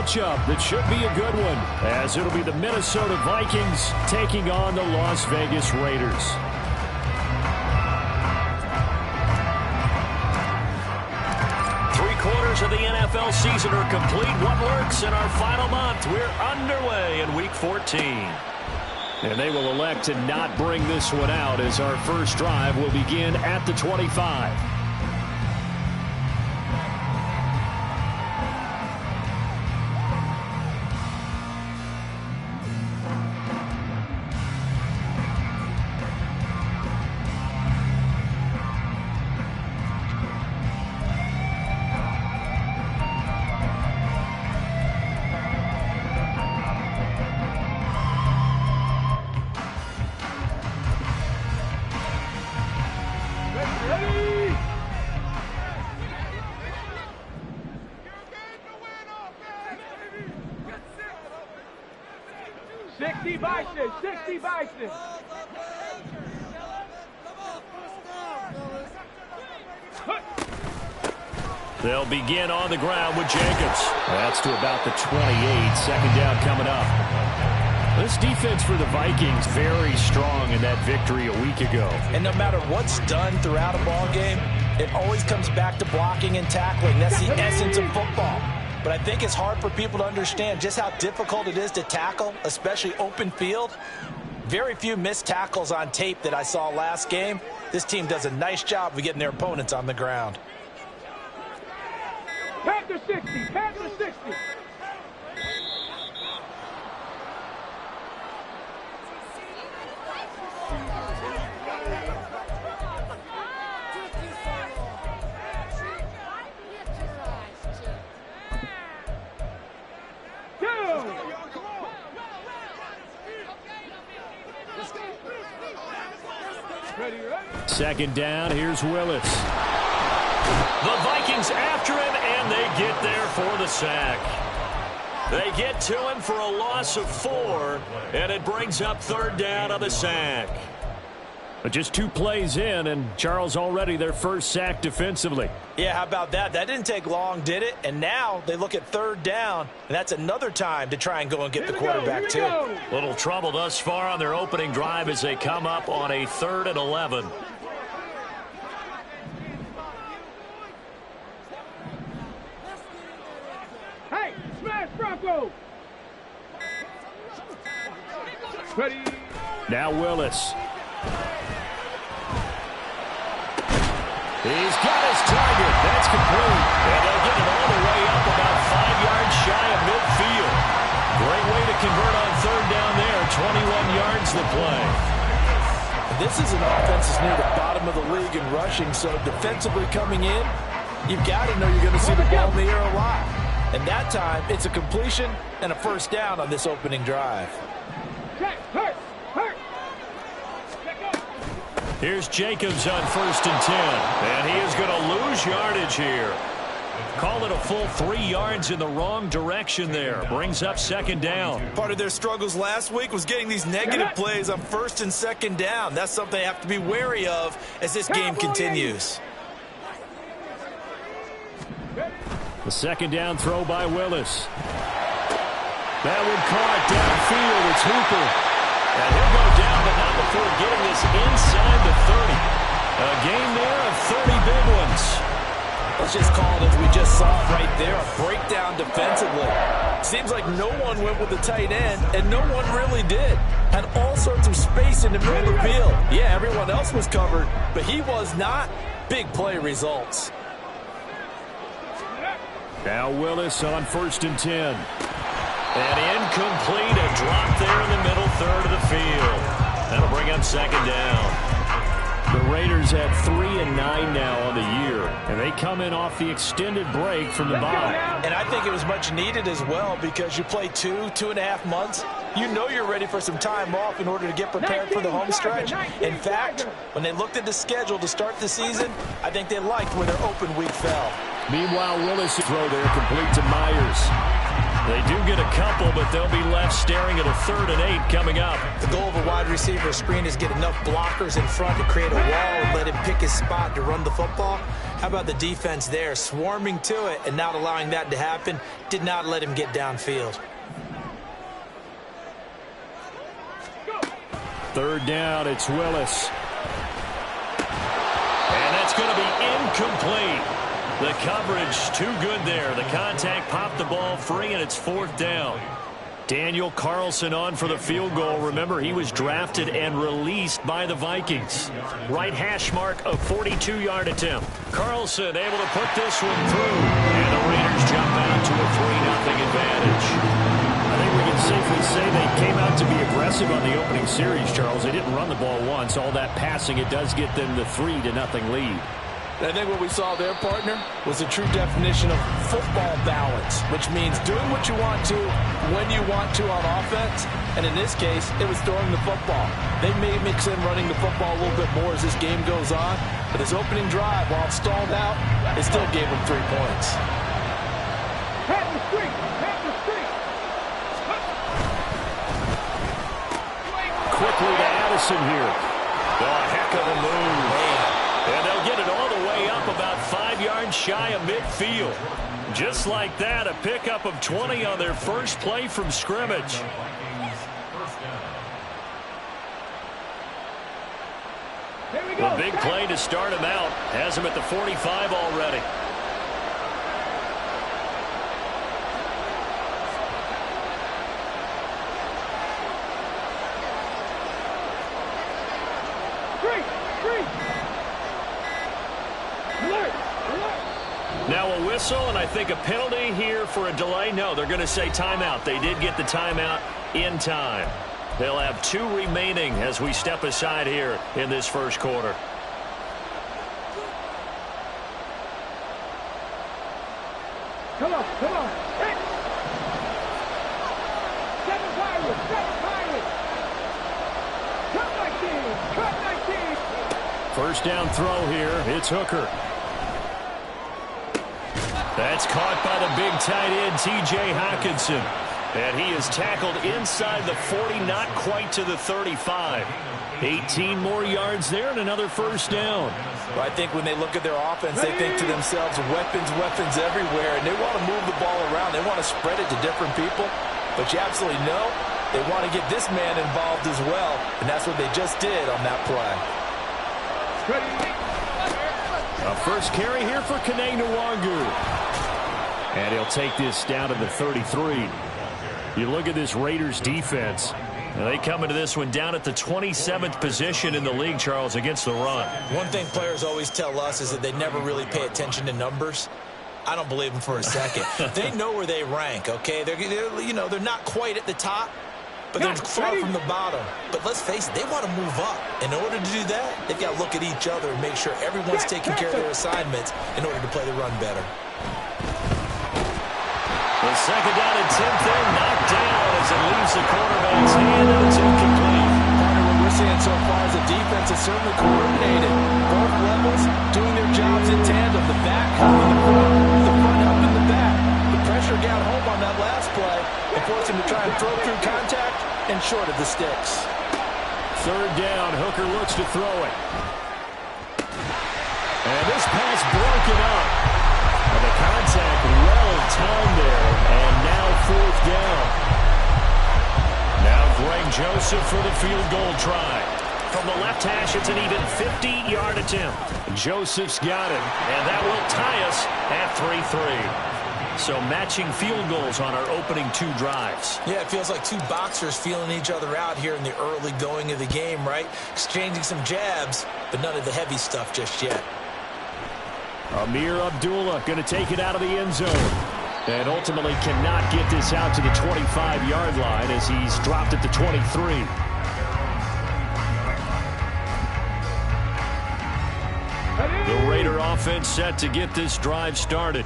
matchup that should be a good one, as it'll be the Minnesota Vikings taking on the Las Vegas Raiders. Three-quarters of the NFL season are complete. What works in our final month? We're underway in Week 14. And they will elect to not bring this one out, as our first drive will begin at the 25. They'll begin on the ground with Jacobs. That's to about the 28. Second down coming up. This defense for the Vikings very strong in that victory a week ago. And no matter what's done throughout a ball game, it always comes back to blocking and tackling. That's the essence of football. But I think it's hard for people to understand just how difficult it is to tackle, especially open field. Very few missed tackles on tape that I saw last game. This team does a nice job of getting their opponents on the ground. Panther 60, Panther 60. Second down, here's Willis. The Vikings after him, and they get there for the sack. They get to him for a loss of 4, and it brings up third down on the sack. But just 2 plays in, and Charles already their first sack defensively. Yeah, how about that? That didn't take long, did it? And now they look at third down, and that's another time to try and go and get the quarterback, too. Little trouble thus far on their opening drive as they come up on a 3rd and 11. Hey, smash Bronco! Ready? Now Willis. He's got his target. That's complete. And they'll get it all the way up about 5 yards shy of midfield. Great way to convert on third down there. 21 yards the play. This is an offense that's near the bottom of the league in rushing, so defensively coming in, you've got to know you're going to see the ball in the air a lot. And that time, it's a completion and a first down on this opening drive. Here's Jacobs on 1st and 10. And he is going to lose yardage here. Call it a full 3 yards in the wrong direction there. Brings up second down. Part of their struggles last week was getting these negative plays on 1st and 2nd down. That's something they have to be wary of as this game continues. The second down throw by Willis. That one caught downfield. It's Hooper. And he'll go down, but not before getting this inside the 30. A gain there of 30 big ones. Let's just call it as we just saw it right there, a breakdown defensively. Seems like no one went with the tight end, and no one really did. Had all sorts of space in the middle of the field. Yeah, everyone else was covered, but he was not. Big play results. Now Willis on 1st and 10. And incomplete, a drop there in the middle 3rd of the field. That'll bring up second down. The Raiders have 3-9 now on the year, and they come in off the extended break from the bye. And I think it was much needed as well, because you play 2.5 months. You know you're ready for some time off in order to get prepared for the home stretch. In fact, when they looked at the schedule to start the season, I think they liked where their open week fell. Meanwhile, Willis throw there complete to Myers. They do get a couple, but they'll be left staring at a 3rd and 8 coming up. The goal of a wide receiver screen is get enough blockers in front to create a wall and let him pick his spot to run the football. How about the defense there, swarming to it and not allowing that to happen? Did not let him get downfield. Third down, it's Willis. And that's going to be incomplete. The coverage too good there. The contact popped the ball free, and it's fourth down. Daniel Carlson on for the field goal. Remember, he was drafted and released by the Vikings. Right hash mark, a 42-yard attempt. Carlson able to put this one through. And the Raiders jump out to a 3-0 advantage. I think we can safely say they came out to be aggressive on the opening series, Charles. They didn't run the ball once. All that passing, it does get them the 3-0 lead. I think what we saw there, partner, was a true definition of football balance, which means doing what you want to when you want to on offense. And in this case, it was throwing the football. They may mix in running the football a little bit more as this game goes on. But his opening drive, while it stalled out, it still gave him 3 points. Head the street. Head the street. Quickly to Addison here. A heck of a move. And they'll get it all the way up about 5 yards shy of midfield. Just like that, a pickup of 20 on their first play from scrimmage. The big play to start him out has him at the 45 already. Now a whistle, and I think a penalty here for a delay. No, they're going to say timeout. They did get the timeout in time. They'll have 2 remaining as we step aside here in this first quarter. Come on, come on. Hit. 7 Pirates, 7 Pirates. Cut 19, cut 19. First down throw here. It's Hooker. That's caught by the big tight end, T.J. Hockenson. And he is tackled inside the 40, not quite to the 35. 18 more yards there and another first down. Well, I think when they look at their offense, they think to themselves, weapons, weapons everywhere, and they want to move the ball around. They want to spread it to different people. But you absolutely know they want to get this man involved as well, and that's what they just did on that play. A first carry here for Kene Nwangu. And he'll take this down to the 33. You look at this Raiders defense. And they come into this one down at the 27th position in the league, Charles, against the run. One thing players always tell us is that they never really pay attention to numbers. I don't believe them for a second. They know where they rank, okay? They're not quite at the top, but they're far from the bottom. But let's face it, they want to move up. In order to do that, they've got to look at each other and make sure everyone's taking care of their assignments in order to play the run better. The second down and 10 there, knocked down as it leaves the quarterback's hand, and it's incomplete. Partner, what we're seeing so far is the defense is certainly coordinated. Both levels doing their jobs in tandem. The back helping the front helping the back. The pressure got home on that last play and forced him to try and throw through contact and short of the sticks. Third down, Hooker looks to throw it. And this pass broken up. And the contact well timed there, and now fourth down. Now Greg Joseph for the field goal try. From the left hash, it's an even 50-yard attempt. Joseph's got it. And that will tie us at 3-3. So matching field goals on our opening 2 drives. Yeah, it feels like 2 boxers feeling each other out here in the early going of the game, right? Exchanging some jabs, but none of the heavy stuff just yet. Amir Abdullah going to take it out of the end zone. And ultimately cannot get this out to the 25-yard line as he's dropped at the 23. The Raider offense set to get this drive started.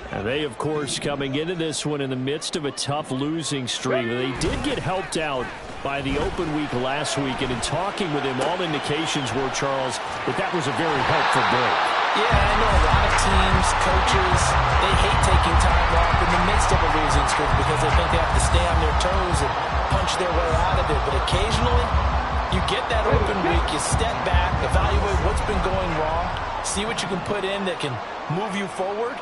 And they, of course, coming into this one in the midst of a tough losing streak. They did get helped out by the open week last week. And in talking with him, all indications were, Charles, that was a very helpful break. Yeah, I know a lot of teams, coaches, they hate taking time off in the midst of a losing streak because they think they have to stay on their toes and punch their way out of it. But occasionally, you get that open week, you step back, evaluate what's been going wrong, see what you can put in that can move you forward,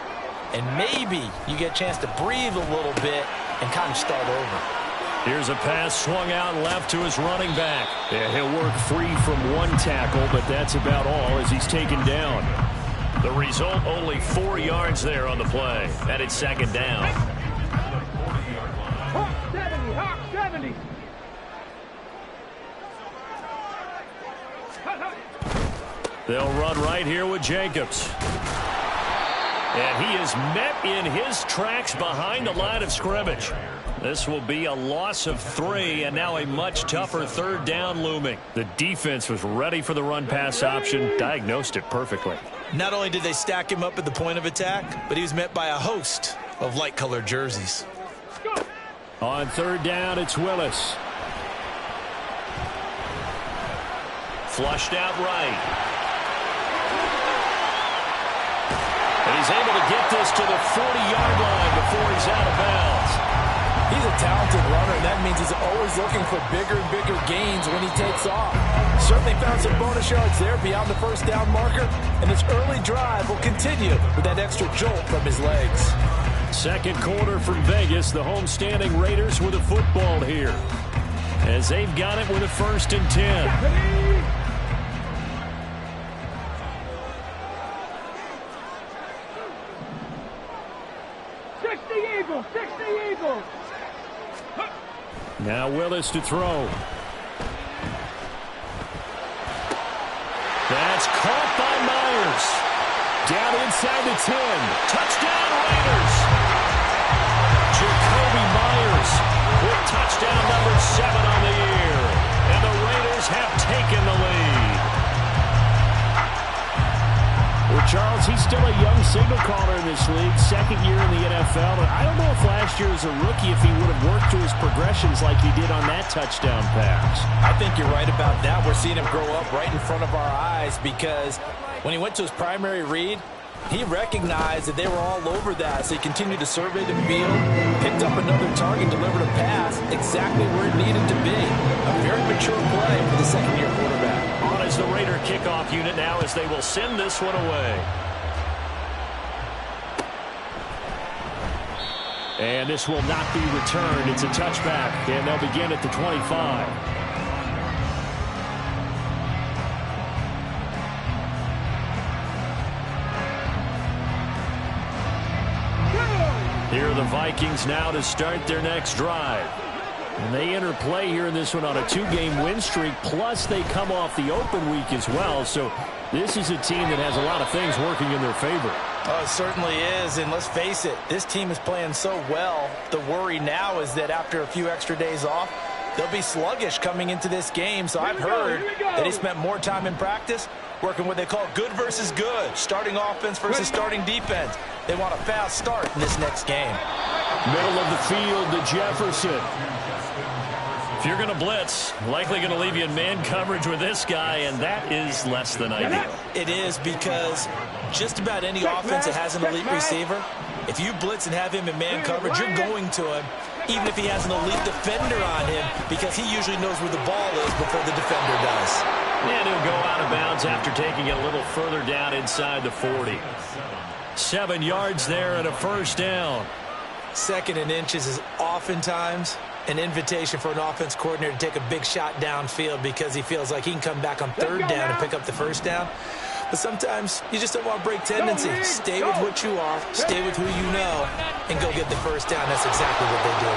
and maybe you get a chance to breathe a little bit and kind of start over. Here's a pass swung out left to his running back. Yeah, he'll work free from one tackle, but that's about all as he's taken down. The result, only 4 yards there on the play. And it's second down. Hawk 70, Hawk 70. They'll run right here with Jacobs. And he is met in his tracks behind the line of scrimmage. This will be a loss of 3, and now a much tougher third down looming. The defense was ready for the run-pass option, diagnosed it perfectly. Not only did they stack him up at the point of attack, but he was met by a host of light-colored jerseys. On third down, it's Willis. Flushed out right. And he's able to get this to the 40-yard line before he's out of bounds. He's a talented runner, and that means he's always looking for bigger and bigger gains when he takes off. Certainly found some bonus yards there beyond the first down marker, and his early drive will continue with that extra jolt from his legs. Second quarter from Vegas, the homestanding Raiders with a football here, as they've got it with a 1st and 10. Now Willis to throw. That's caught by Myers. Down inside the 10. Touchdown Raiders. Jacoby Myers with touchdown number 7 on the year. And the Raiders have taken the lead. Well, Charles, he's still a young signal caller in this league, 2nd year in the NFL. But I don't know if last year as a rookie, if he would have worked to his progressions like he did on that touchdown pass. I think you're right about that. We're seeing him grow up right in front of our eyes because when he went to his primary read, he recognized that they were all over that, so he continued to survey the field, picked up another target, delivered a pass exactly where it needed to be. A very mature play for the second-year quarterback. On is the Raider kickoff unit now as they will send this one away. And this will not be returned. It's a touchback, and they'll begin at the 25. Here are the Vikings now to start their next drive. And they enter play here in this one on a 2-game win streak, plus they come off the open week as well. So this is a team that has a lot of things working in their favor. Oh, it certainly is, and let's face it, this team is playing so well. The worry now is that after a few extra days off, they'll be sluggish coming into this game. So I've heard that he spent more time in practice working what they call good versus good, starting offense versus starting defense. They want a fast start in this next game. Middle of the field to Jefferson. If you're going to blitz, likely going to leave you in man coverage with this guy, and that is less than ideal. It is because just about any offense that has an elite receiver, if you blitz and have him in man coverage, you're going to him, even if he has an elite defender on him, because he usually knows where the ball is before the defender does. And he'll go out of bounds after taking it a little further down inside the 40. 7 yards there and a first down. 2nd and inches is oftentimes an invitation for an offense coordinator to take a big shot downfield because he feels like he can come back on 3rd down and pick up the first down. But sometimes you just don't want to break tendency. Stay with what you are, stay with who you know, and go get the first down. That's exactly what they do.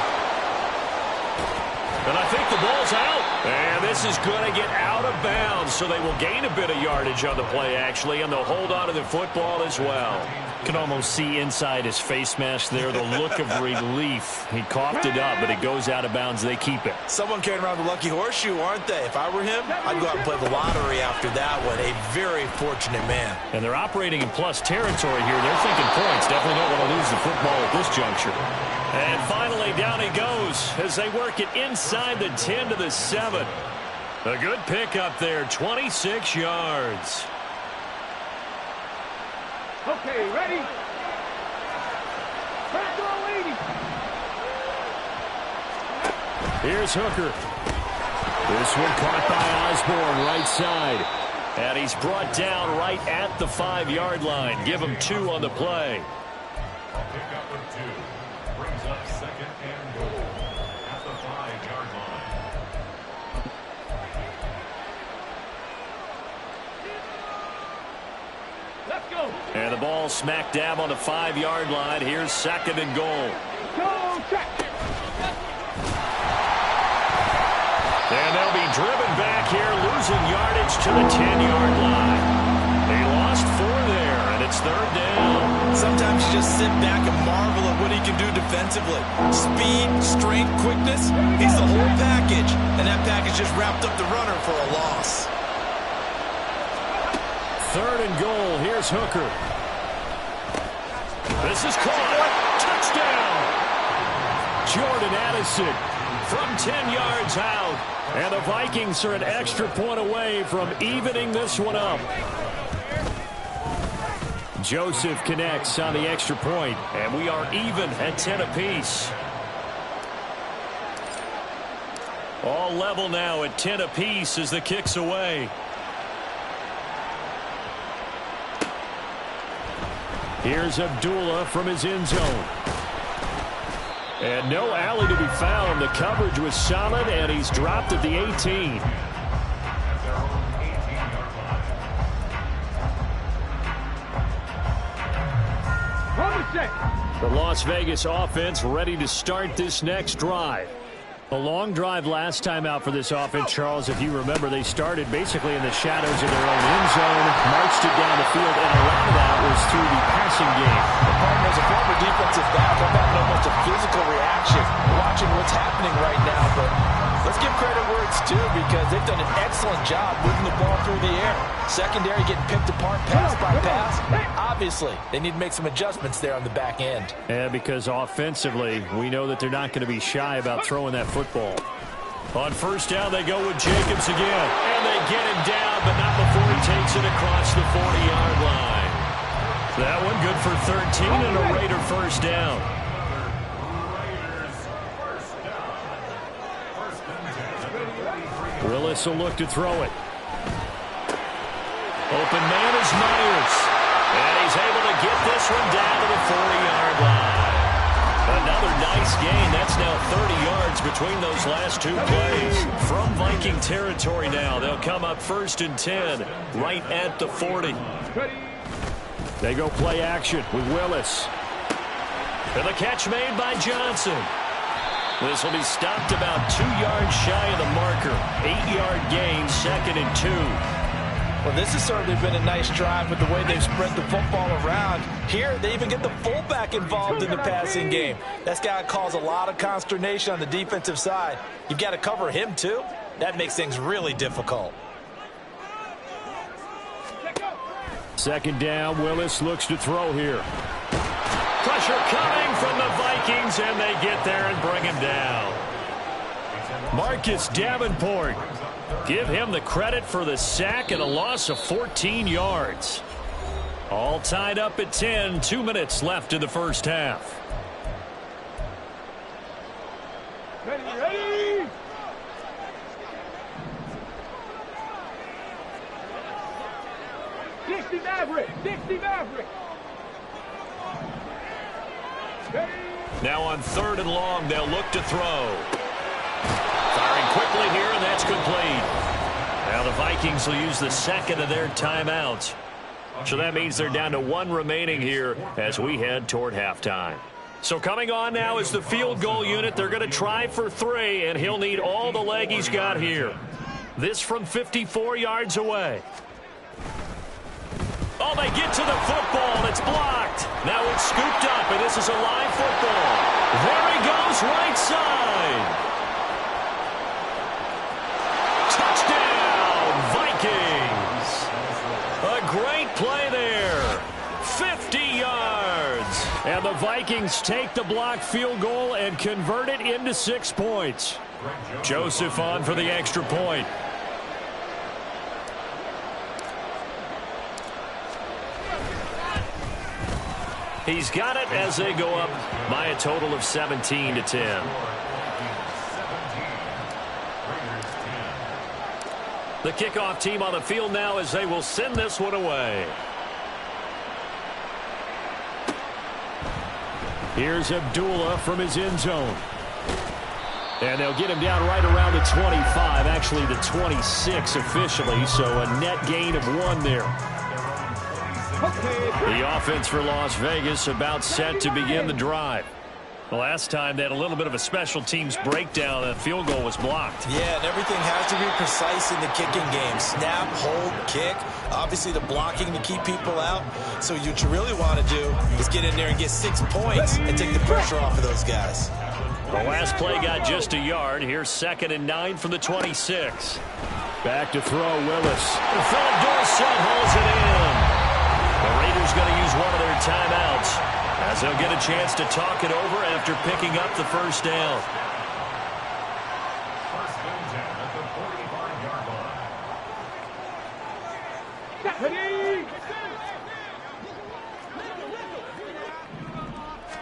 And I think the ball's out. And this is going to get out of bounds, so they will gain a bit of yardage on the play, actually, and they'll hold on to the football as well. Can almost see inside his face mask there the look of relief. He coughed it up, but it goes out of bounds. They keep it. Someone carrying around the lucky horseshoe, aren't they? If I were him, I'd go out and play the lottery after that one. A very fortunate man. And they're operating in plus territory here. They're thinking points. Definitely don't want to lose the football at this juncture. And finally, down he goes as they work it inside the 10 to the 7. A good pickup there, 26 yards. Okay, ready? Back to our lady. Here's Hooker. This one caught by Osborne, right side. And he's brought down right at the 5-yard line. Give him 2 on the play. A pickup of 2 brings up 2nd and goal at the 5-yard line. Let's go. And the ball smack dab on the 5-yard line. Here's 2nd and goal. Go, check. And they'll be driven back here, losing yardage to the 10-yard line. They lost 4 there, and it's 3rd down. Sometimes you just sit back and marvel at what he can do defensively. Speed, strength, quickness, he's the whole package. And that package just wrapped up the runner for a loss. 3rd and goal. Here's Hooker. This is caught. Touchdown. Jordan Addison from 10 yards out. And the Vikings are an extra point away from evening this one up. Joseph connects on the extra point, and we are even at 10 apiece. All level now at 10 apiece as the kick's away. Here's Abdullah from his end zone. And no alley to be found. The coverage was solid, and he's dropped at the 18. The Las Vegas offense ready to start this next drive. A long drive last time out for this offense, Charles. If you remember, they started basically in the shadows of their own end zone, marched it down the field, and a lot of that was through the passing game. The partner is a former defensive back. I'm having almost a physical reaction watching what's happening right now. But let's give credit where it's due, because they've done an excellent job moving the ball through the air. Secondary getting picked apart pass by pass. Obviously, they need to make some adjustments there on the back end. Yeah, because offensively, we know that they're not going to be shy about throwing that football. On 1st down, they go with Jacobs again. And they get him down, but not before he takes it across the 40-yard line. That one good for 13 and a Raider 1st down. Willis will look to throw it. Open man is Myers. And he's able to get this one down to the 40-yard line. Another nice gain. That's now 30 yards between those last 2 plays. From Viking territory now, they'll come up 1st and 10, right at the 40. They go play action with Willis. And the catch made by Johnson. This will be stopped about 2 yards shy of the marker. 8-yard gain, 2nd and 2. Well, this has certainly been a nice drive with the way they've spread the football around. Here, they even get the fullback involved in the passing game. That's got to cause a lot of consternation on the defensive side. You've got to cover him, too. That makes things really difficult. 2nd down, Willis looks to throw here. Pressure coming from the Vikings, and they get there and bring him down. Marcus Davenport. Give him the credit for the sack and a loss of 14 yards. All tied up at 10, 2 minutes left in the 1st half. Ready. Dixie Maverick. Now on 3rd and long, they'll look to throw. Firing quickly here, and that's complete. Now the Vikings will use the 2nd of their timeouts. So that means they're down to 1 remaining here as we head toward halftime. So coming on now is the field goal unit. They're going to try for 3, and he'll need all the leg he's got here. This from 54 yards away. Oh, they get to the football, and it's blocked. Now it's scooped up, and this is a live football. There he goes, right side. Touchdown, Vikings. A great play there. 50 yards. And the Vikings take the blocked field goal and convert it into 6 points. Joseph on for the extra point. He's got it as they go up by a total of 17 to 10. The kickoff team on the field now as they will send this one away. Here's Abdullah from his end zone. And they'll get him down right around the 25, actually the 26 officially, so a net gain of 1 there. The offense for Las Vegas about set to begin the drive. The last time they had a little bit of a special teams breakdown, that field goal was blocked. Yeah, and everything has to be precise in the kicking game. Snap, hold, kick. Obviously the blocking to keep people out. So what you really want to do is get in there and get 6 points and take the pressure off of those guys. The last play got just a yard. Here's 2nd and 9 from the 26. Back to throw, Willis. Philip Dorsett holds it in. The Raiders going to use one of their timeouts as they'll get a chance to talk it over after picking up the first down. First and 10 at the 45-yard line. Ready?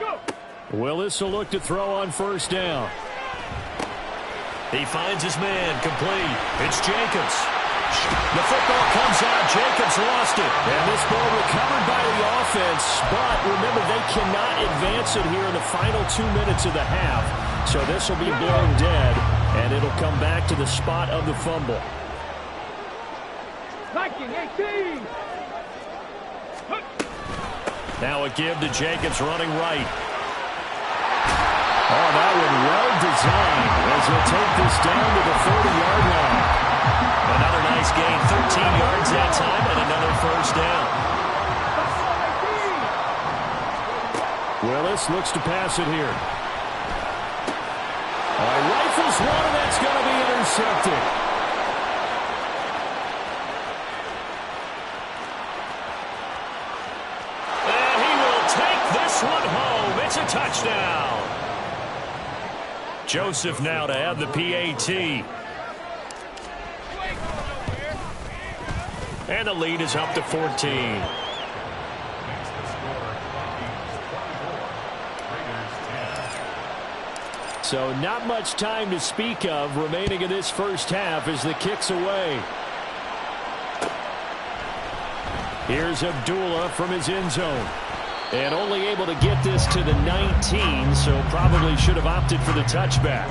Go. Willis will look to throw on first down. He finds his man, complete. It's Jacobs. The football comes out. Jacobs lost it. And this ball recovered by the offense, but remember, they cannot advance it here in the final 2 minutes of the half. So this will be blown dead, and it'll come back to the spot of the fumble. Viking 18. Now a give to Jacobs running right. Oh, that one well designed as he'll take this down to the 40-yard line. Another nice gain, 13 yards that time, and another first down. Willis looks to pass it here. Rifles one, and that's going to be intercepted. And he will take this one home. It's a touchdown. Joseph now to add the PAT. And the lead is up to 14. So not much time to speak of remaining in this first half as the kick's away. Here's Abdullah from his end zone. And only able to get this to the 19, so probably should have opted for the touchback.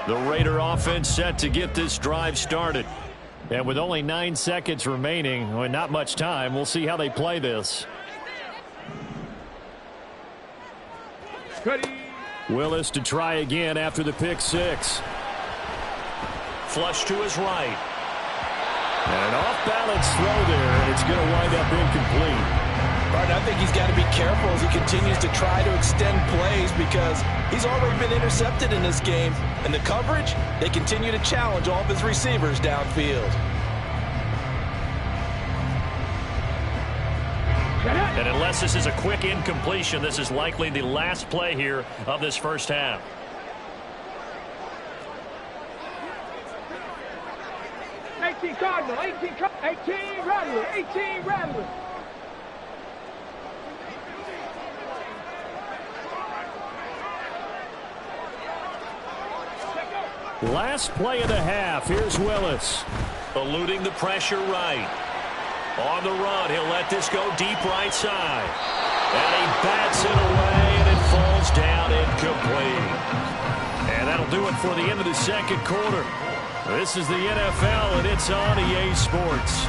The Raider offense set to get this drive started. And with only 9 seconds remaining, and not much time, we'll see how they play this. Ready. Willis to try again after the pick six. Flush to his right. And an off-balance throw there, and it's going to wind up incomplete. Right, I think he's got to be careful as he continues to try to extend plays because he's already been intercepted in this game. And the coverage, they continue to challenge all of his receivers downfield. And unless this is a quick incompletion, this is likely the last play here of this first half. Cardinal, 18 Rattler, 18 Rattler. Last play of the half. Here's Willis. Eluding the pressure right. On the run, he'll let this go deep right side. And he bats it away, and it falls down incomplete. And that'll do it for the end of the second quarter. This is the NFL, and it's on EA Sports.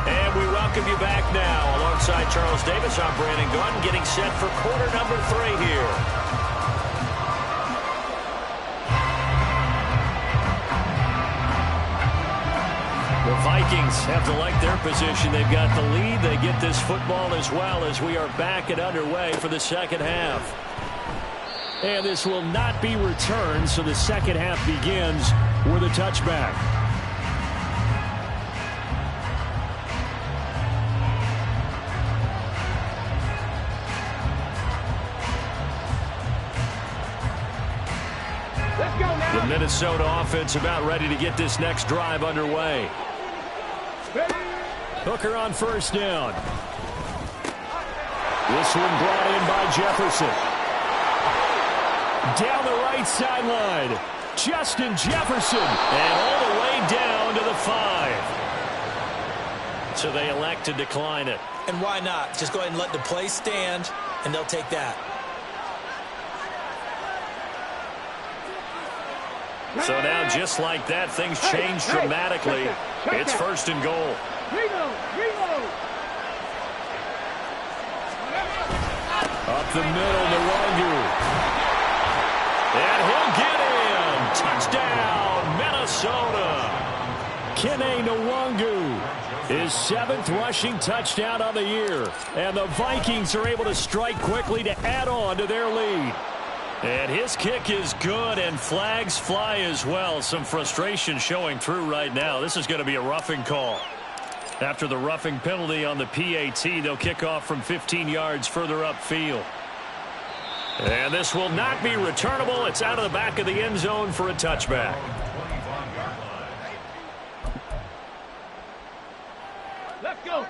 And we welcome you back now. Alongside Charles Davis, I'm Brandon Gaudin, getting set for quarter number 3 here. The Vikings have to like their position. They've got the lead. They get this football as well as we are back and underway for the second half. And this will not be returned, so the second half begins with a touchback. Minnesota offense about ready to get this next drive underway. Hooker on first down. This one brought in by Jefferson. Down the right sideline, Justin Jefferson. And all the way down to the 5. So they elect to decline it. And why not? Just go ahead and let the play stand, and they'll take that. So now, just like that, things change dramatically. It's first and goal. Up the middle, Nwangu. And he'll get in. Touchdown, Minnesota. Kene Nwangu, his 7th rushing touchdown of the year. And the Vikings are able to strike quickly to add on to their lead. And his kick is good, and flags fly as well. Some frustration showing through right now. This is going to be a roughing call. After the roughing penalty on the PAT, they'll kick off from 15 yards further upfield. And this will not be returnable. It's out of the back of the end zone for a touchback. Let's go.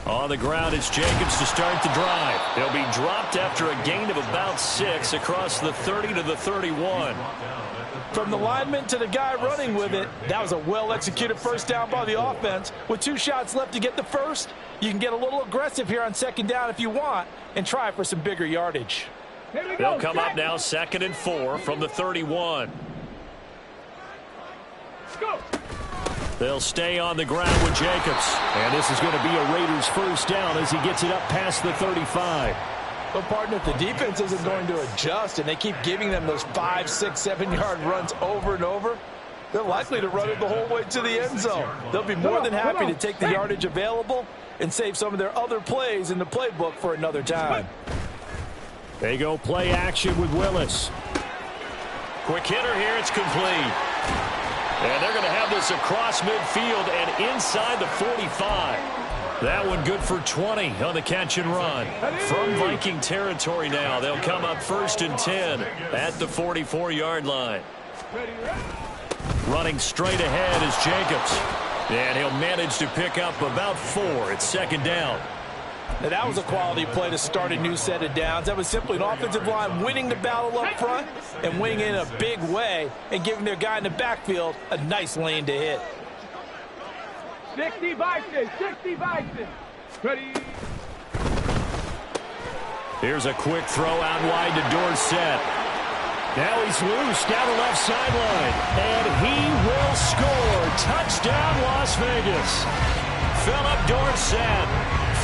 On the ground, it's Jacobs to start the drive. He'll be dropped after a gain of about 6 across the 30 to the 31. From the lineman to the guy running with it, that was a well-executed first down by the offense. With 2 shots left to get the first, you can get a little aggressive here on second down if you want and try for some bigger yardage. They'll come up now 2nd and 4 from the 31. Go. They'll stay on the ground with Jacobs. And this is going to be a Raiders first down as he gets it up past the 35. But, partner, if the defense isn't going to adjust and they keep giving them those 5, 6, 7-yard runs over and over, they're likely to run it the whole way to the end zone. They'll be more than happy to take the yardage available and save some of their other plays in the playbook for another time. They go play action with Willis. Quick hitter here. It's complete. And they're going to have this across midfield and inside the 45. That one good for 20 on the catch and run. From Viking territory now, they'll come up 1st and 10 at the 44-yard line. Running straight ahead is Jacobs. And he'll manage to pick up about 4. It's 2nd down. Now, that was a quality play to start a new set of downs. That was simply an offensive line winning the battle up front and winning in a big way and giving their guy in the backfield a nice lane to hit. 60 Vikings, 60 Vikings. Ready. Here's a quick throw out wide to Dorsett. Now he's loose down the left sideline. And he will score. Touchdown, Las Vegas. Philip Dorsett,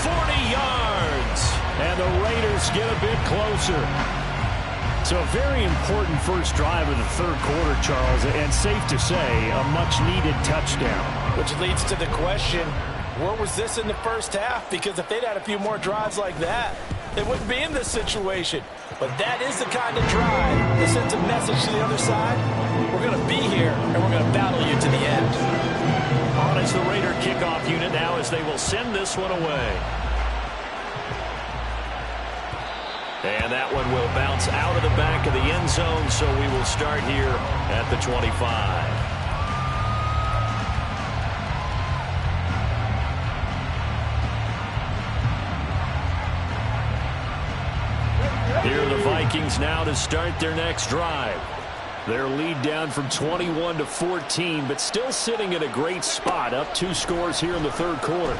40 yards. And the Raiders get a bit closer. So a very important first drive of the 3rd quarter, Charles, and safe to say, a much-needed touchdown. Which leads to the question, where was this in the first half? Because if they'd had a few more drives like that, they wouldn't be in this situation. But that is the kind of drive that sends a message to the other side. We're going to be here, and we're going to battle you to the end. On is the Raider kickoff unit now as they will send this one away. And that one will bounce out of the back of the end zone, so we will start here at the 25. Here are the Vikings now to start their next drive. Their lead down from 21 to 14, but still sitting in a great spot, up 2 scores here in the 3rd quarter.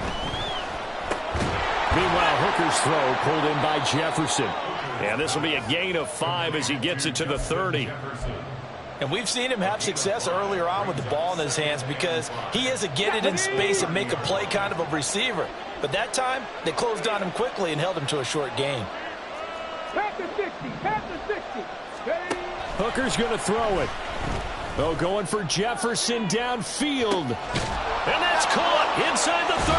Meanwhile, Hooker's throw pulled in by Jefferson. And this will be a gain of 5 as he gets it to the 30. And we've seen him have success earlier on with the ball in his hands because he is a get it in space and make a play kind of a receiver. But that time, they closed on him quickly and held him to a short gain. Panther 60, Panther 60. Ready. Hooker's going to throw it. Oh, going for Jefferson downfield. And that's caught inside the 30.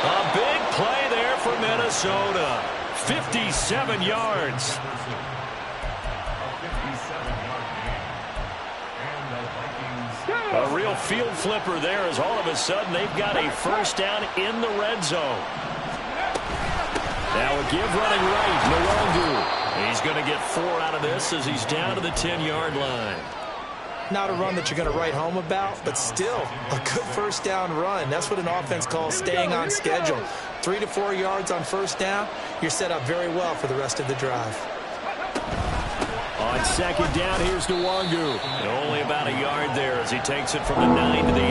A big play there for Minnesota. 57 yards. A real field flipper there as all of a sudden they've got a first down in the red zone. Now a give running right. Nwangu. He's going to get 4 out of this as he's down to the 10-yard line. Not a run that you're going to write home about, but still a good first down run. That's what an offense calls staying on schedule. 3 to 4 yards on first down, you're set up very well for the rest of the drive. On second down, here's Nwangu. And only about a yard there as he takes it from the 9 to the 8.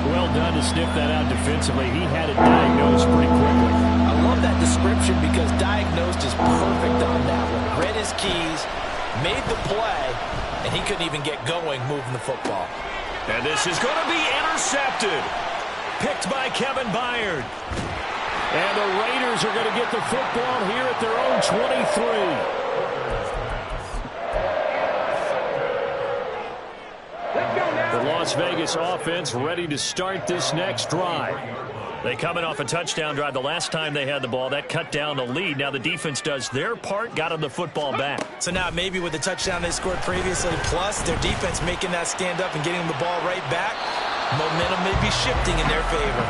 Well done to sniff that out defensively. He had it diagnosed pretty quickly. I love that description because diagnosed is perfect on that one. Read his keys, made the play, and he couldn't even get going moving the football. And this is going to be intercepted. Picked by Kevin Byard. And the Raiders are going to get the football here at their own 23. The Las Vegas offense ready to start this next drive. They coming off a touchdown drive the last time they had the ball. That cut down the lead. Now the defense does their part, got them the football back. So now maybe with the touchdown they scored previously, plus their defense making that stand up and getting the ball right back, momentum may be shifting in their favor.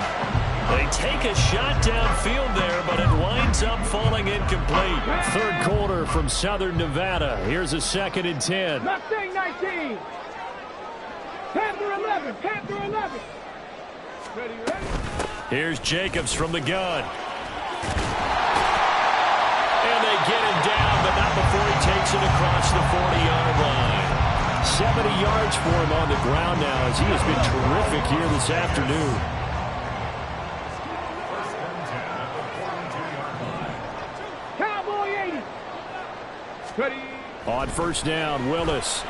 They take a shot downfield there, but it winds up falling incomplete. Third quarter from Southern Nevada. Here's a 2nd and 10. Mustang 19. 10 through 11. 10 through 11. Ready, ready. Here's Jacobs from the gun. And they get him down, but not before he takes it across the 40-yard line. 70 yards for him on the ground now as he has been terrific here this afternoon. Cowboy 80. Ready. On first down, Willis.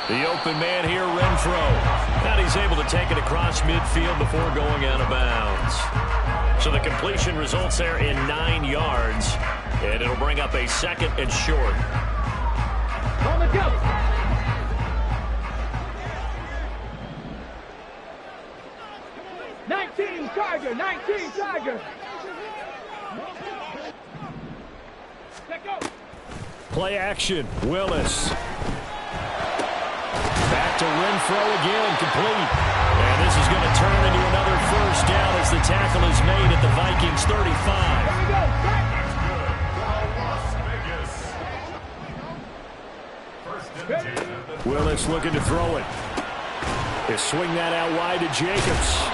The open man here, Renfro. And he's able to take it across midfield before going out of bounds. So the completion results there in 9 yards. And it'll bring up a 2nd and short. On the go. Tiger. 19 Tiger. Let go. Play action, Willis. Back to Renfro again, complete. And this is going to turn into another first down as the tackle is made at the Vikings 35. Here we go. Back. Willis looking to throw it. They swing that out wide to Jacobs.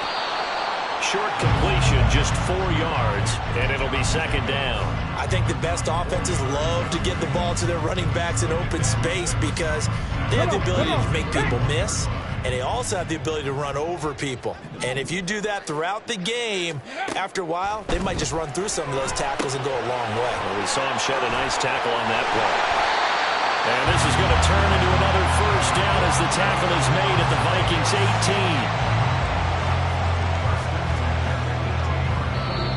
Short completion, just 4 yards, and it'll be 2nd down. I think the best offenses love to get the ball to their running backs in open space because they have the ability to make people miss, and they also have the ability to run over people. And if you do that throughout the game, after a while, they might just run through some of those tackles and go a long way. Well, we saw him shed a nice tackle on that play. And this is going to turn into another first down as the tackle is made at the Vikings 18.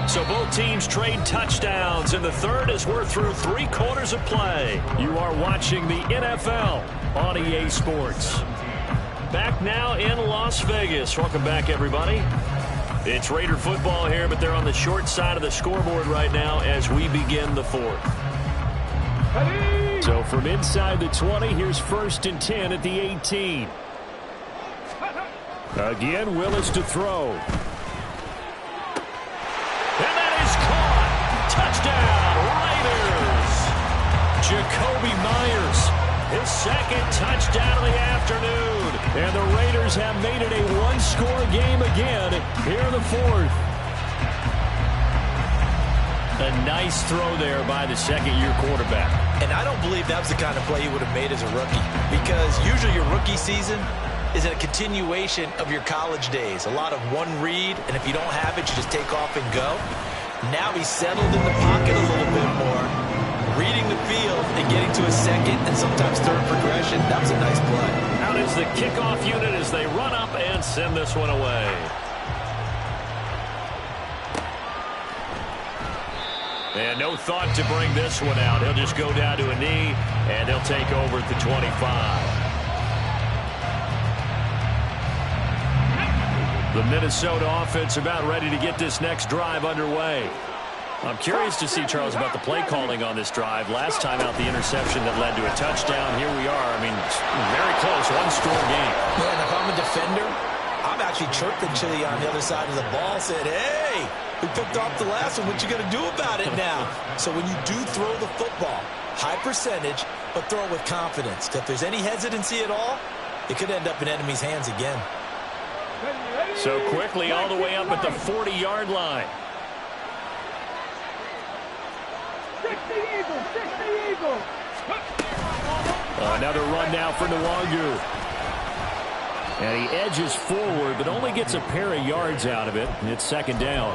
So both teams trade touchdowns, and the third as we're through 3 quarters of play. You are watching the NFL on EA Sports. Back now in Las Vegas. Welcome back, everybody. It's Raider football here, but they're on the short side of the scoreboard right now as we begin the 4th. So from inside the 20, here's 1st and 10 at the 18. Again, Willis to throw. And that is caught. Touchdown, Raiders. Jakobi Meyers, his 2nd touchdown of the afternoon. And the Raiders have made it a 1-score game again here in the 4th. A nice throw there by the 2nd-year quarterback. And I don't believe that was the kind of play he would have made as a rookie, because usually your rookie season is a continuation of your college days. A lot of one read, and if you don't have it, you just take off and go. Now he's settled in the pocket a little bit more, reading the field and getting to a 2nd and sometimes 3rd progression. That was a nice play. Out is the kickoff unit as they run up and send this one away. And no thought to bring this one out. He'll just go down to a knee, and he'll take over at the 25. The Minnesota offense about ready to get this next drive underway. I'm curious to see, Charles, about the play calling on this drive. Last time out, the interception that led to a touchdown. Here we are. I mean, very close, 1-score game. Man, if I'm a defender, I'm actually chirping Chili on the other side of the ball, said, hey, We picked off the last one. What you going to do about it now? So when you do throw the football, high percentage, but throw it with confidence. If there's any hesitancy at all, it could end up in enemy's hands again. So quickly all the way up at the 40-yard line. 60 Eagles, 60 Eagles. Another run now for Nwangu. And he edges forward, but only gets a pair of yards out of it, and it's second down.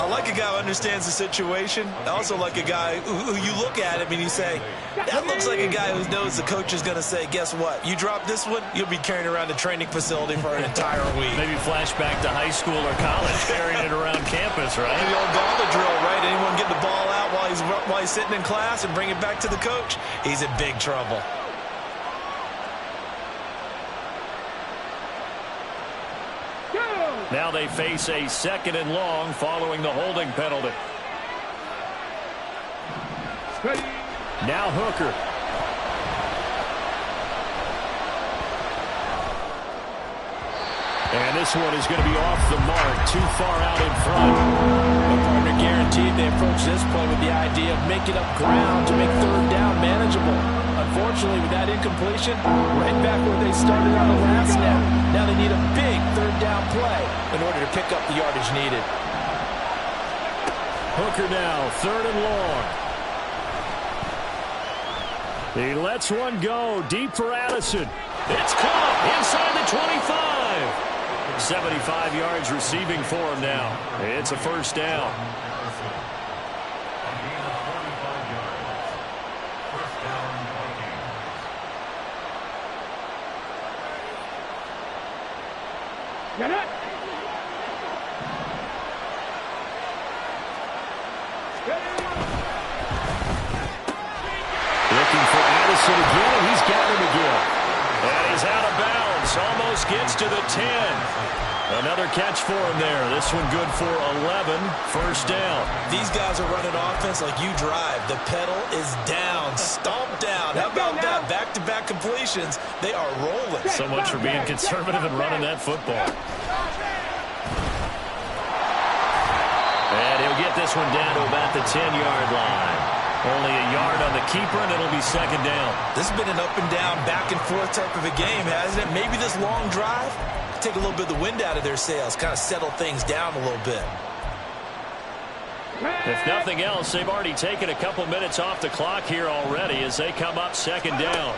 I like a guy who understands the situation. I also like a guy who you look at him and you say, that looks like a guy who knows the coach is going to say, guess what? You drop this one, you'll be carrying around the training facility for an entire week. Maybe flashback to high school or college, carrying it around campus, right? Maybe old gauntlet drill, right? Anyone get the ball out while he's sitting in class and bring it back to the coach? He's in big trouble. Now they face a second and long following the holding penalty. Now Hooker. And this one is going to be off the mark, too far out in front. The partner guaranteed they approach this play with the idea of making up ground to make third down manageable. Unfortunately, with that incompletion, right back where they started on the last snap. Now they need a big third down play in order to pick up the yardage needed. Hooker now, third and long. He lets one go, deep for Addison. It's caught inside the 25. 75 yards receiving for him now. It's a first down. Get it. Looking for Addison again, and he's got him again. And he's out of bounds, almost gets to the 10. Another catch for him there. This one good for 11, first down. These guys are running offense like you drive. The pedal is down, stomped down. How about that? Back-to-back completions. They are rolling. So much for being conservative and running that football. And he'll get this one down to about the 10-yard line. Only a yard on the keeper, and it'll be second down. This has been an up-and-down, back-and-forth type of a game, hasn't it? Maybe this long drive, take a little bit of the wind out of their sails, kind of settle things down a little bit. If nothing else, they've already taken a couple minutes off the clock here already as they come up second down.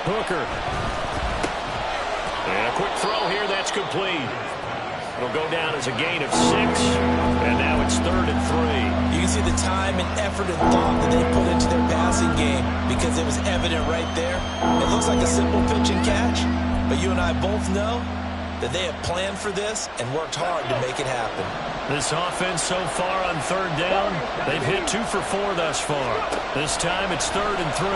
Hooker. And a quick throw here, that's complete. It'll go down as a gain of 6, and now it's 3rd and 3. You can see the time and effort and thought that they put into their passing game because it was evident right there. It looks like a simple pitch and catch, but you and I both know that they have planned for this and worked hard to make it happen. This offense so far on 3rd down, they've hit 2 for 4 thus far. This time it's 3rd and 3.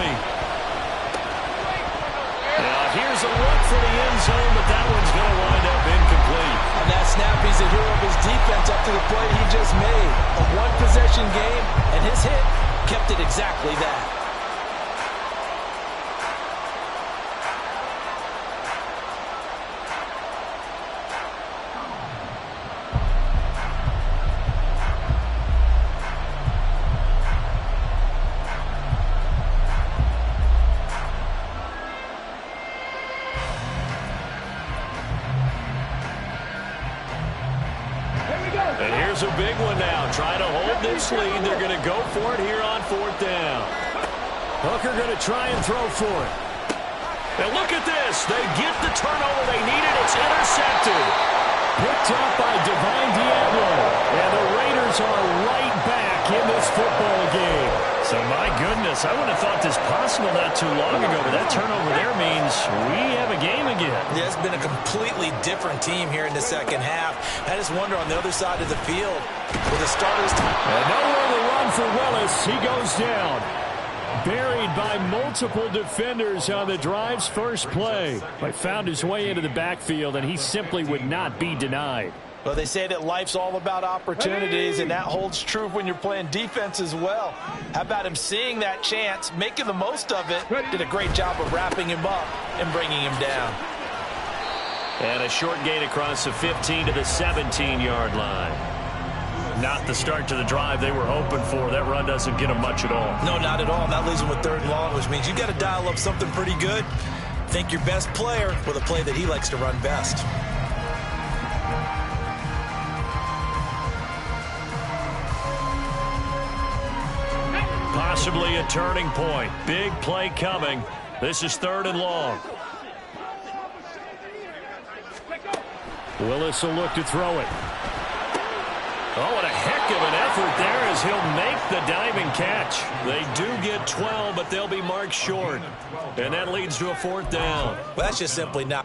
Now here's a look for the end zone, but that one's going to wind up incomplete. On that snap, he's a hero of his defense up to the play he just made. A one-possession game, and his hit kept it exactly that. And here's a big one now. Trying to hold this lead. They're going to go for it here on 4th down. Hooker going to try and throw for it. And look at this. They get the turnover they needed. It's intercepted. Picked up by Divine Diablo. And the Raiders are right back in this football game. So, my goodness, I wouldn't have thought this possible not too long ago, but that turnover there means we have a game again. Yeah, it's been a completely different team here in the second half. I just wonder on the other side of the field with the starters. And nowhere to run for Willis. He goes down. Buried by multiple defenders on the drive's first play. But found his way into the backfield, and he simply would not be denied. Well, they say that life's all about opportunities, and that holds true when you're playing defense as well. How about him seeing that chance, making the most of it, did a great job of wrapping him up and bringing him down. And a short gain across the 15 to the 17-yard line. Not the start to the drive they were hoping for. That run doesn't get them much at all. No, not at all. And that leaves them with 3rd and long, which means you've got to dial up something pretty good. Think your best player with a play that he likes to run best. Possibly a turning point. Big play coming. This is 3rd and long. Willis will look to throw it. Oh, what a heck of an effort there as he'll make the diving catch. They do get 12, but they'll be marked short. And that leads to a 4th down. Well, that's just simply not.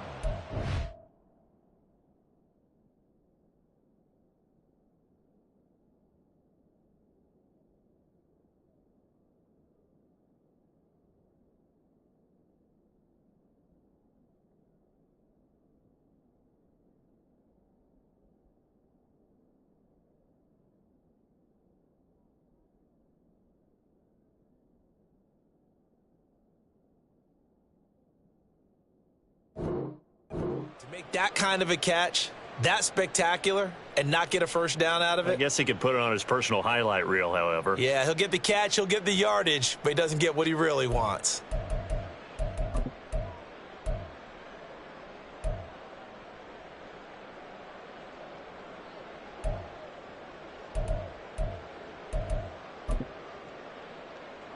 To make that kind of a catch, that spectacular, and not get a 1st down out of it. I guess he could put it on his personal highlight reel, however. Yeah, he'll get the catch, he'll get the yardage, but he doesn't get what he really wants.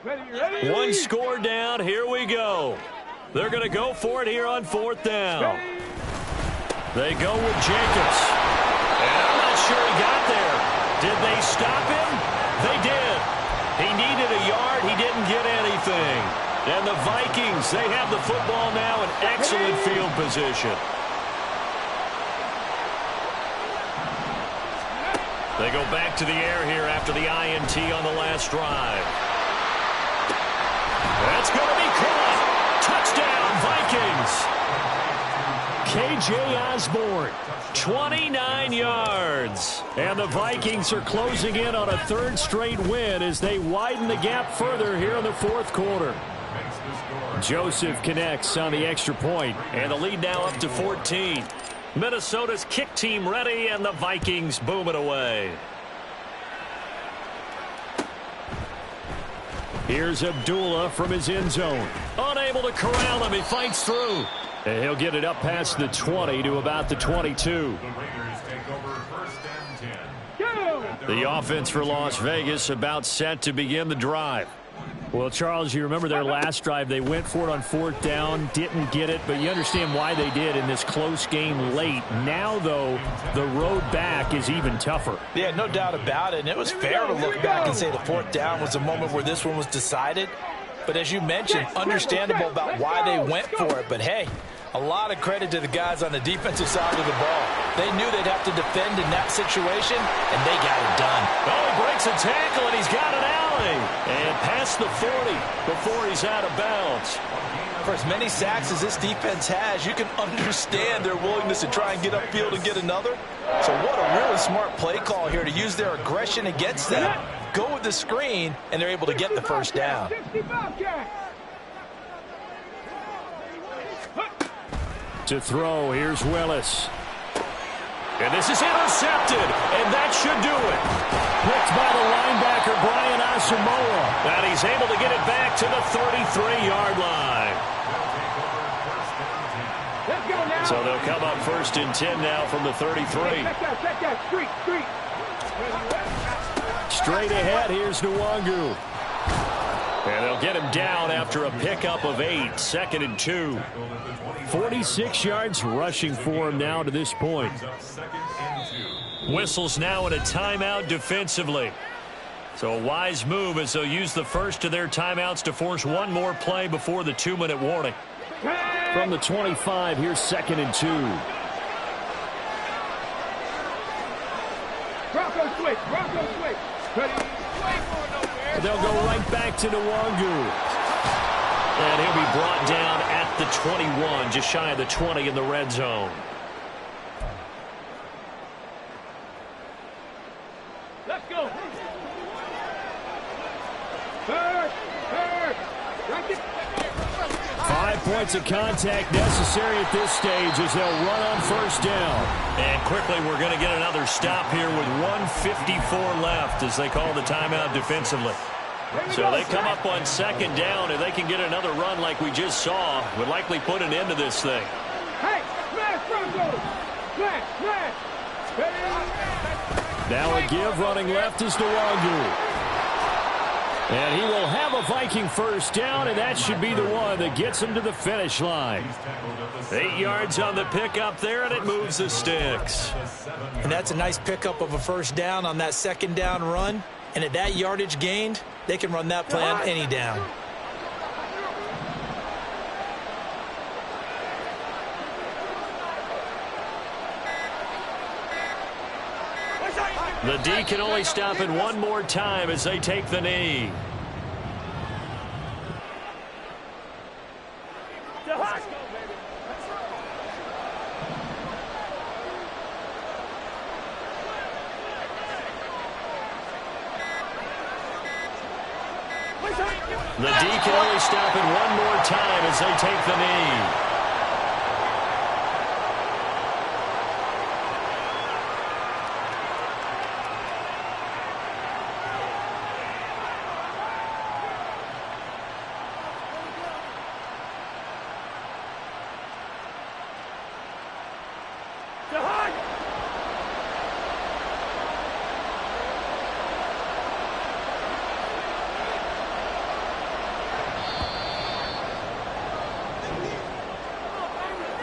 Ready. One score down. Here we go. They're going to go for it here on 4th down. They go with Jacobs. And I'm not sure he got there. Did they stop him? They did. He needed a yard. He didn't get anything. And the Vikings, they have the football now in excellent field position. They go back to the air here after the INT on the last drive. That's going to be caught. Touchdown, Vikings. K.J. Osborne, 29 yards. And the Vikings are closing in on a 3rd straight win as they widen the gap further here in the 4th quarter. Joseph connects on the extra point. And the lead now up to 14. Minnesota's kick team ready, and the Vikings boom it away. Here's Abdullah from his end zone. Unable to corral him. He fights through. And he'll get it up past the 20 to about the 22. The Raiders take over 1st and 10. The offense for Las Vegas about set to begin the drive. Well, Charles, you remember their last drive. They went for it on 4th down, didn't get it, but you understand why they did in this close game late. Now, though, the road back is even tougher. Yeah, no doubt about it. And it was fair to look back and say the 4th down was the moment where this one was decided. But as you mentioned, understandable about why they went for it. But, hey, a lot of credit to the guys on the defensive side of the ball. They knew they'd have to defend in that situation, and they got it done. Oh, he breaks a tackle, and he's got an alley. And past the 40 before he's out of bounds. For as many sacks as this defense has, you can understand their willingness to try and get upfield and get another. So what a really smart play call here to use their aggression against them. Go with the screen, and they're able to get the 1st down. To throw, here's Willis. And this is intercepted, and that should do it. Picked by the linebacker, Brian Asamoah. And he's able to get it back to the 33-yard line. So they'll come up 1st and 10 now from the 33. Straight ahead, here's Nwangu. And they'll get him down after a pickup of 8, 2nd and 2. 46 yards rushing for him now to this point. Whistles now in a timeout defensively. So a wise move as they'll use the first of their timeouts to force one more play before the 2-minute warning. From the 25, here's 2nd and 2. Bronco switch. Ready. They'll go right back to Nwangu. And he'll be brought down at the 21, just shy of the 20 in the red zone. Let's go. Third. 5 points of contact necessary at this stage as they'll run on first down. And quickly we're going to get another stop here with 1:54 left as they call the timeout defensively. So they come up on second down. If they can get another run like we just saw, would likely put an end to this thing. Hey, smash Broncos! Smash, smash! Now a give running left is Nwangu. And he will have a Viking first down, and that should be the one that gets him to the finish line. 8 yards on the pickup there, and it moves the sticks. And that's a nice pickup of a first down on that second down run. And at that yardage gained, they can run that play on any down. The D can only stop it one more time as they take the knee. The D can only stop it one more time as they take the knee.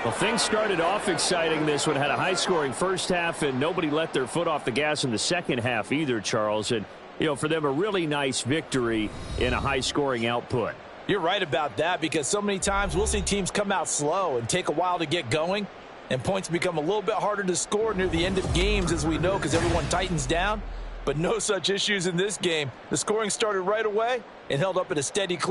Well, things started off exciting. This one had a high-scoring first half, and nobody let their foot off the gas in the second half either, Charles. And, you know, for them, a really nice victory in a high-scoring output. You're right about that because so many times we'll see teams come out slow and take a while to get going, and points become a little bit harder to score near the end of games, as we know, because everyone tightens down. But no such issues in this game. The scoring started right away and held up at a steady clip.